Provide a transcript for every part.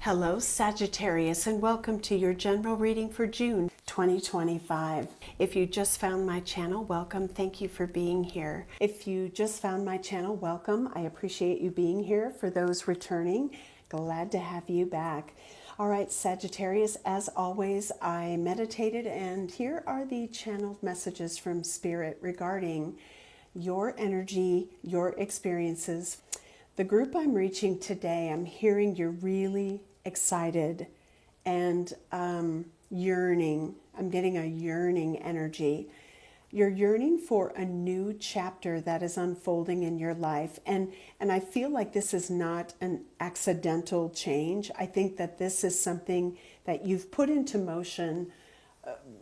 Hello Sagittarius, and welcome to your general reading for June 2025. If you just found my channel, welcome. Thank you for being here. If you just found my channel, welcome. I appreciate you being here. For those returning, glad to have you back. All right, Sagittarius, as always, I meditated, and here are the channeled messages from Spirit regarding your energy, your experiences. The group I'm reaching today, I'm hearing you're really excited and yearning. I'm getting a yearning energy. You're yearning for a new chapter that is unfolding in your life. And I feel like this is not an accidental change. I think that this is something that you've put into motion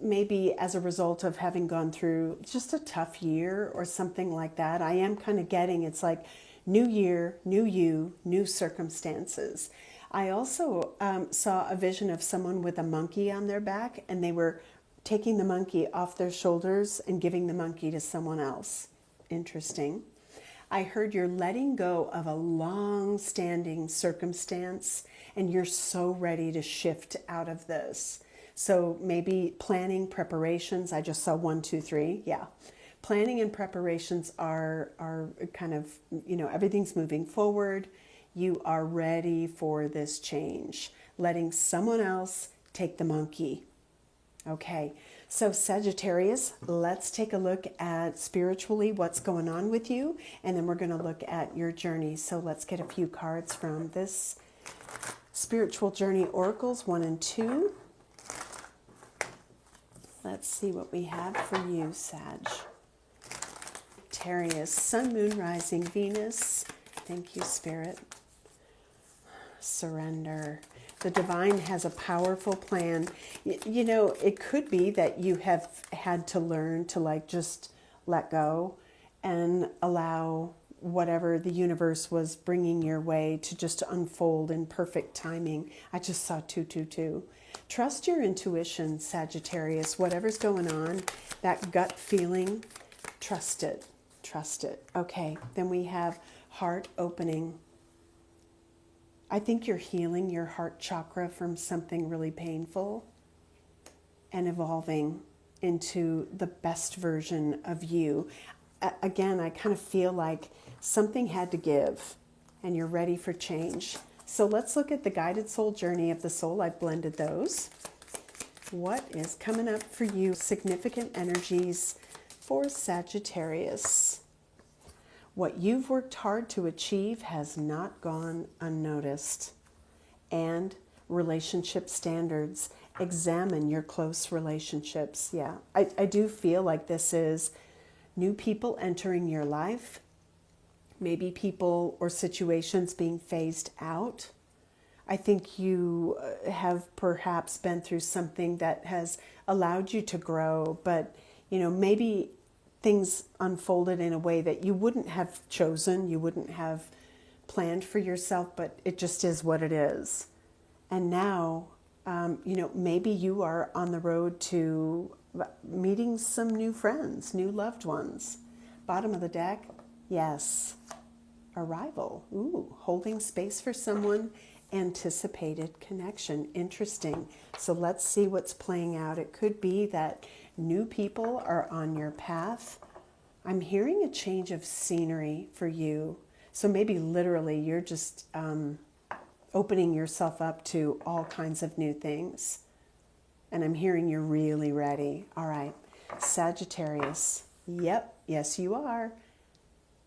maybe as a result of having gone through just a tough year or something like that. I am kind of getting, it's like new year, new you, new circumstances. I also saw a vision of someone with a monkey on their back, and they were taking the monkey off their shoulders and giving the monkey to someone else. Interesting. I heard you're letting go of a long-standing circumstance, and you're so ready to shift out of this. So maybe planning, preparations. I just saw 1, 2, 3. Yeah. Planning and preparations are kind of, everything's moving forward. You are ready for this change. Letting someone else take the monkey. Okay, so Sagittarius, let's take a look at spiritually what's going on with you, and then we're going to look at your journey. So let's get a few cards from this Spiritual Journey Oracles 1 and 2. Let's see what we have for you, Sag. Sagittarius, Sun, Moon, Rising, Venus. Thank you, Spirit. Surrender. The divine has a powerful plan. It could be that you have had to learn to just let go and allow whatever the universe was bringing your way to just unfold in perfect timing. I just saw 2, 2, 2. Trust your intuition, Sagittarius. Whatever's going on, that gut feeling, trust it. Trust it. Okay, then we have heart opening. I think you're healing your heart chakra from something really painful and evolving into the best version of you. Again, I kind of feel like something had to give and you're ready for change. So let's look at the guided soul journey of the soul. I've blended those. What is coming up for you? Significant energies for Sagittarius. What you've worked hard to achieve has not gone unnoticed. And relationship standards. Examine your close relationships. Yeah, I do feel like this is new people entering your life. Maybe people or situations being phased out. I think you have perhaps been through something that has allowed you to grow, but maybe things unfolded in a way that you wouldn't have chosen, you wouldn't have planned for yourself, but it just is what it is. And now, maybe you are on the road to meeting some new friends, new loved ones. Bottom of the deck, yes. Arrival, ooh, holding space for someone, anticipated connection. Interesting. So let's see what's playing out. It could be that new people are on your path. I'm hearing a change of scenery for you. So maybe literally you're just opening yourself up to all kinds of new things. And I'm hearing you're really ready. All right, Sagittarius. Yep, yes you are.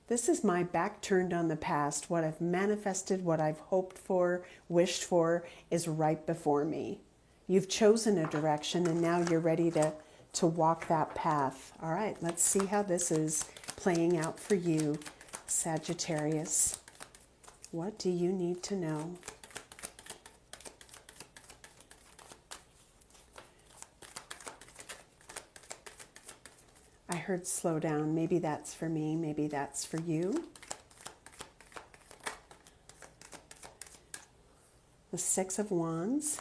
This is my back turned on the past. What I've manifested, what I've hoped for, wished for is right before me. You've chosen a direction and now you're ready to walk that path. All right, let's see how this is playing out for you, Sagittarius. What do you need to know? I heard slow down. Maybe that's for me. Maybe that's for you. The Six of Wands.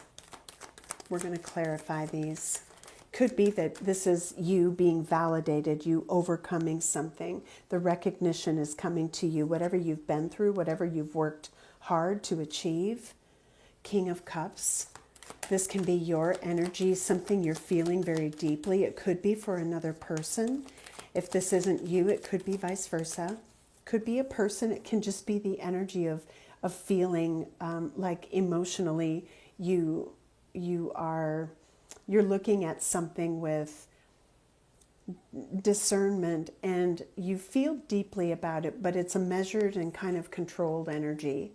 We're going to clarify these. Could be that this is you being validated, you overcoming something. The recognition is coming to you. Whatever you've been through, whatever you've worked hard to achieve, King of Cups. This can be your energy, something you're feeling very deeply. It could be for another person. If this isn't you, it could be vice versa. Could be a person. It can just be the energy of feeling like emotionally you're looking at something with discernment and you feel deeply about it, but it's a measured and kind of controlled energy.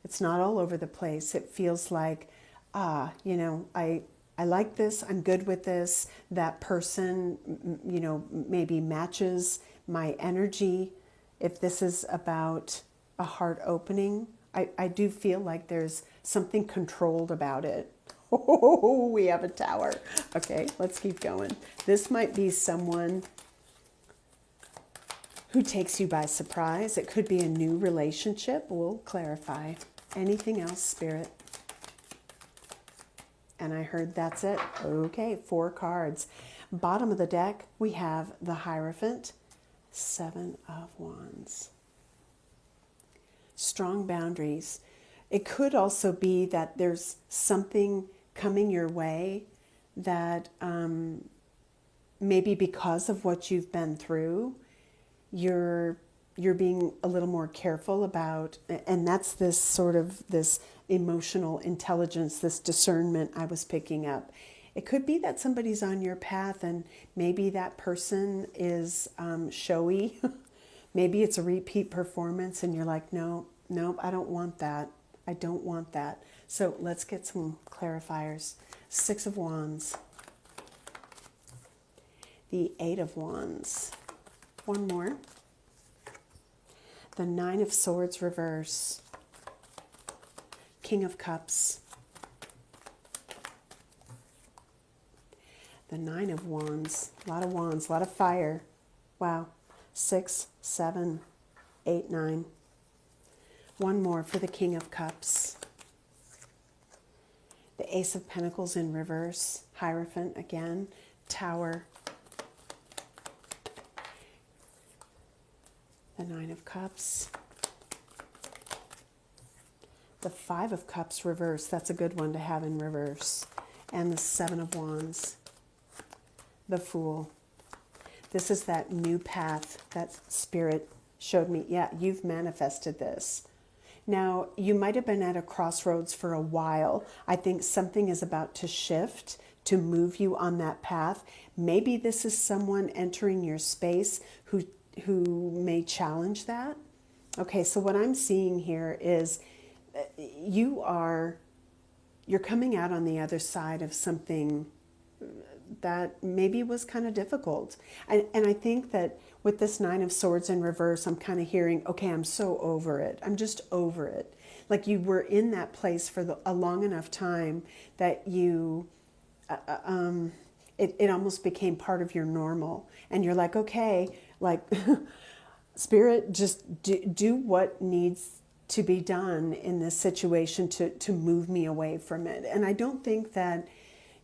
It's not all over the place. It feels like, you know, I like this, I'm good with this. That person, you know, maybe matches my energy. If this is about a heart opening, I do feel like there's something controlled about it. Oh, we have a Tower. Okay, let's keep going. This might be someone who takes you by surprise. It could be a new relationship. We'll clarify. Anything else, Spirit? And I heard that's it. Okay, 4 cards. Bottom of the deck, we have the Hierophant, 7 of Wands. Strong boundaries. It could also be that there's something coming your way that maybe because of what you've been through, you're being a little more careful about, and that's this sort of this emotional intelligence, this discernment I was picking up. It could be that somebody's on your path and maybe that person is showy. Maybe it's a repeat performance and you're like, no, I don't want that. I don't want that. So let's get some clarifiers. 6 of Wands. The 8 of Wands. One more. The 9 of Swords reverse. King of Cups. The 9 of Wands. A lot of wands, a lot of fire. Wow. 6, 7, 8, 9. One more for the King of Cups. The Ace of Pentacles in reverse. Hierophant again. Tower. The 9 of Cups. The 5 of Cups reverse. That's a good one to have in reverse. And the 7 of Wands. The Fool. This is that new path that Spirit showed me. Yeah, you've manifested this. Now, you might have been at a crossroads for a while. I think something is about to shift to move you on that path. Maybe this is someone entering your space who may challenge that. Okay, so what I'm seeing here is you're coming out on the other side of something that maybe was kind of difficult. And I think that with this 9 of Swords in reverse, I'm kind of hearing, okay, I'm so over it. I'm just over it. Like you were in that place for a long enough time that it almost became part of your normal. And you're like, okay, like Spirit, just do what needs to be done in this situation to move me away from it. And I don't think that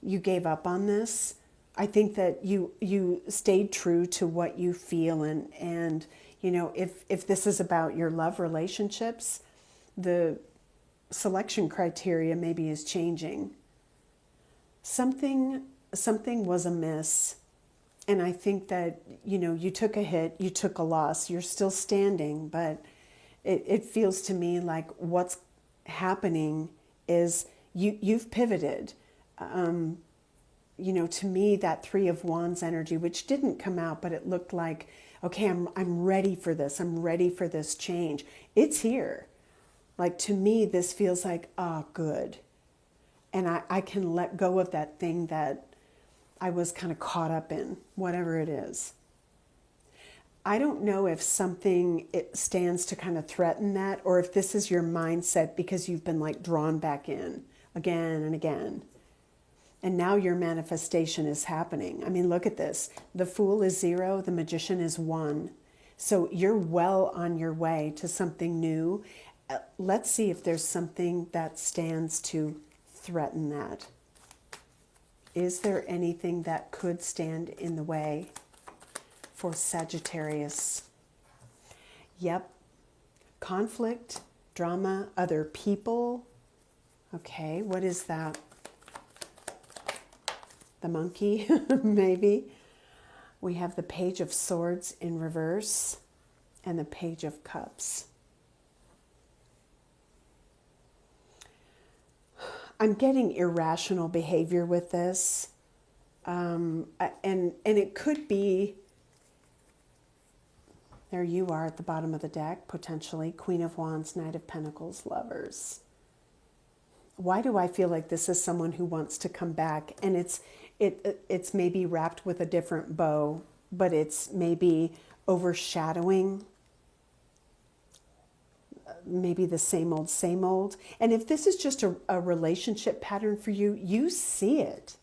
you gave up on this. I think that you stayed true to what you feel, and you know, if this is about your love relationships, the selection criteria maybe is changing. Something was amiss, and I think that, you know, you took a hit, you took a loss, you're still standing, but it feels to me like what's happening is you've pivoted. You know, to me, that 3 of Wands energy, which didn't come out, but it looked like, okay, I'm ready for this. I'm ready for this change. It's here. Like, to me, this feels like, oh, good. And I can let go of that thing that I was kind of caught up in, whatever it is. I don't know if it stands to kind of threaten that, or if this is your mindset because you've been like drawn back in again and again. And now your manifestation is happening. I mean, look at this. The Fool is 0, the Magician is 1. So you're well on your way to something new. Let's see if there's something that stands to threaten that. Is there anything that could stand in the way for Sagittarius? Yep. Conflict, drama, other people. Okay, what is that? The monkey, maybe. We have the Page of Swords in reverse and the Page of Cups. I'm getting irrational behavior with this. And it could be, there you are at the bottom of the deck, potentially, Queen of Wands, Knight of Pentacles, Lovers. Why do I feel like this is someone who wants to come back? And it's maybe wrapped with a different bow, but it's maybe overshadowing maybe the same old, same old. And if this is just a relationship pattern for you, you see it.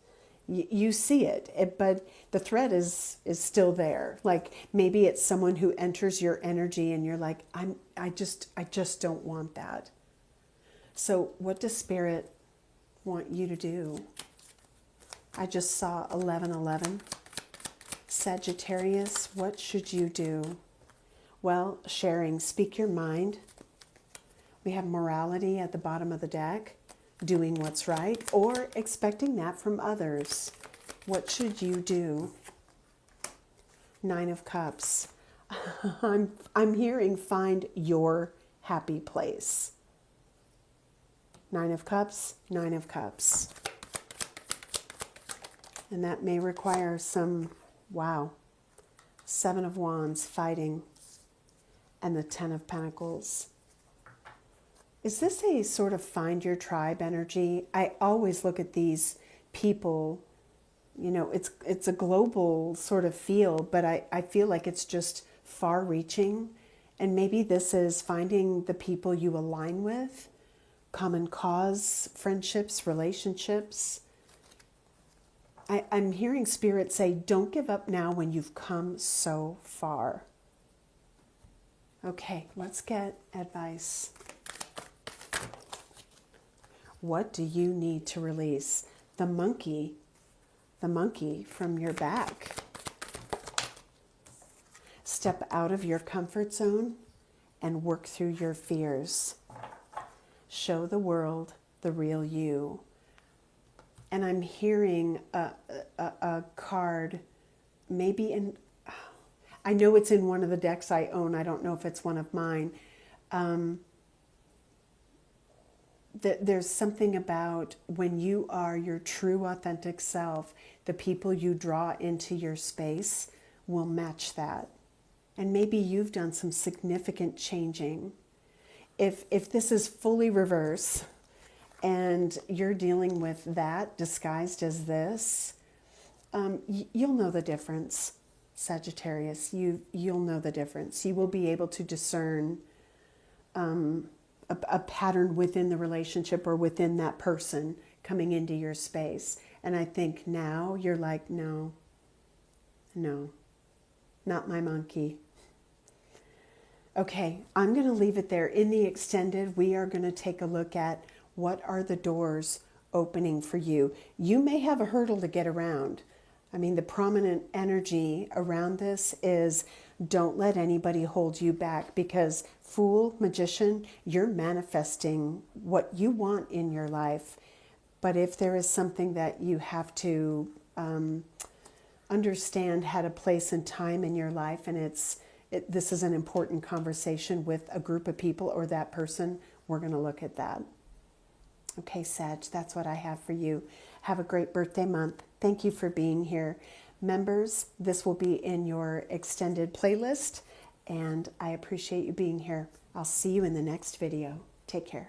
You see it, but the thread is still there. Like maybe it's someone who enters your energy and you're like, I just don't want that. So what does Spirit want you to do? I just saw 1111. Sagittarius, what should you do? Well, sharing, speak your mind. We have morality at the bottom of the deck, doing what's right, or expecting that from others. What should you do? Nine of Cups. I'm hearing find your happy place. Nine of Cups, Nine of Cups. And that may require some, wow, Seven of Wands, fighting, and the Ten of Pentacles. Is this a sort of find your tribe energy? I always look at these people, you know, it's a global sort of feel, but I feel like it's just far reaching. And maybe this is finding the people you align with, common cause, friendships, relationships. I'm hearing Spirit say, don't give up now when you've come so far. Okay, let's get advice. What do you need to release? The monkey from your back. Step out of your comfort zone and work through your fears. Show the world the real you. And I'm hearing a card, maybe in, I know it's in one of the decks I own. I don't know if it's one of mine. There's something about when you are your true authentic self, the people you draw into your space will match that. And maybe you've done some significant changing. If this is fully reverse and you're dealing with that disguised as this, you'll know the difference, Sagittarius. You'll know the difference. You will be able to discern a pattern within the relationship or within that person coming into your space. And I think now you're like, no, not my monkey. Okay, I'm going to leave it there. In the extended, we are going to take a look at what are the doors opening for you. You may have a hurdle to get around. I mean, the prominent energy around this is don't let anybody hold you back, because Fool, Magician, you're manifesting what you want in your life. But if there is something that you have to understand had a place and time in your life, and this is an important conversation with a group of people or that person, we're going to look at that. Okay, Sag, that's what I have for you. Have a great birthday month. Thank you for being here. Members, this will be in your extended playlist, and I appreciate you being here. I'll see you in the next video. Take care.